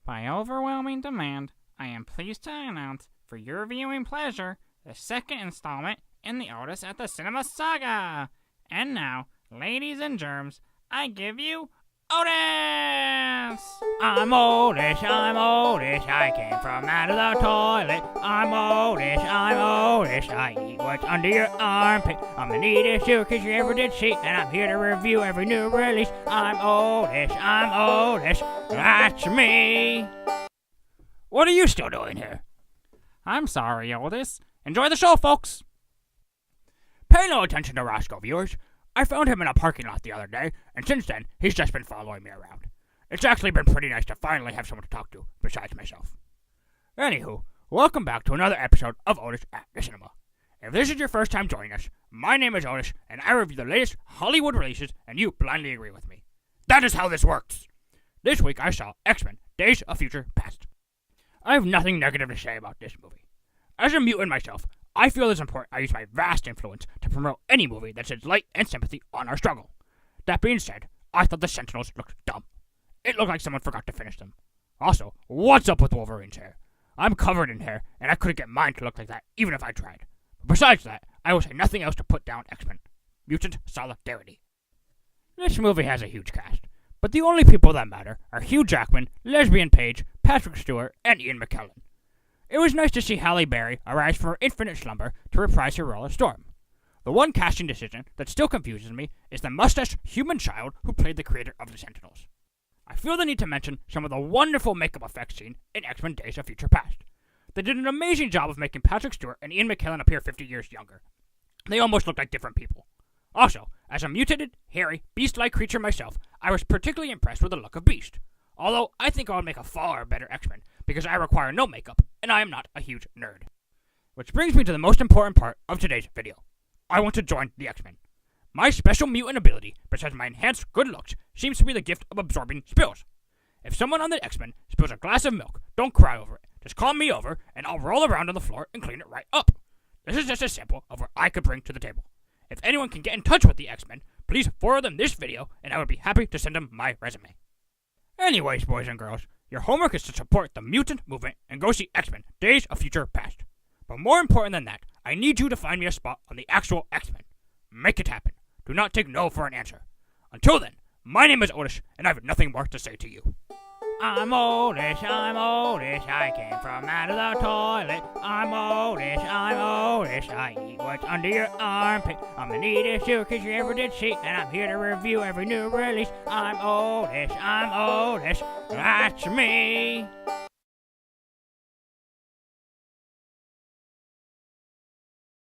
By overwhelming demand, I am pleased to announce, for your viewing pleasure, the second installment in the Otis at the Cinema saga. And now, ladies and germs, I give you Otis! I'm Otis, I came from out of the toilet. I'm Otis, I eat what's under your armpit. I'm the neatest you cause you ever did see, and I'm here to review every new release. I'm Otis, that's me! What are you still doing here? I'm sorry, Otis. Enjoy the show, folks! Pay no attention to Roscoe, viewers. I found him in a parking lot the other day, and since then, he's just been following me around. It's actually been pretty nice to finally have someone to talk to, besides myself. Anywho, welcome back to another episode of Otis at the Cinema. If this is your first time joining us, my name is Otis, and I review the latest Hollywood releases, and you blindly agree with me. That is how this works! This week I saw X-Men, Days of Future Past. I have nothing negative to say about this movie. As a mutant myself, I feel it's important I use my vast influence to promote any movie that sheds light and sympathy on our struggle. That being said, I thought the Sentinels looked dumb. It looked like someone forgot to finish them. Also, what's up with Wolverine's hair? I'm covered in hair, and I couldn't get mine to look like that even if I tried. But besides that, I will say nothing else to put down X-Men. Mutant solidarity. This movie has a huge cast, but the only people that matter are Hugh Jackman, Lesbian Page, Patrick Stewart, and Ian McKellen. It was nice to see Halle Berry arise from her infinite slumber to reprise her role as Storm. The one casting decision that still confuses me is the mustached human child who played the creator of the Sentinels. I feel the need to mention some of the wonderful makeup effects seen in X-Men Days of Future Past. They did an amazing job of making Patrick Stewart and Ian McKellen appear 50 years younger. They almost looked like different people. Also, as a mutated, hairy, beast-like creature myself, I was particularly impressed with the look of Beast. Although, I think I would make a far better X-Men, because I require no makeup, and I am not a huge nerd. Which brings me to the most important part of today's video. I want to join the X-Men. My special mutant ability, besides my enhanced good looks, seems to be the gift of absorbing spills. If someone on the X-Men spills a glass of milk, don't cry over it. Just call me over, and I'll roll around on the floor and clean it right up. This is just a sample of what I could bring to the table. If anyone can get in touch with the X-Men, please forward them this video, and I would be happy to send them my resume. Anyways, boys and girls, your homework is to support the mutant movement and go see X-Men, Days of Future Past. But more important than that, I need you to find me a spot on the actual X-Men. Make it happen. Do not take no for an answer. Until then, my name is Otis, and I have nothing more to say to you. I'm Otis, I came from out of the toilet. I'm Otis, I eat what's under your armpit. I'm the neatest you cause you ever did see, and I'm here to review every new release. I'm Otis, that's me!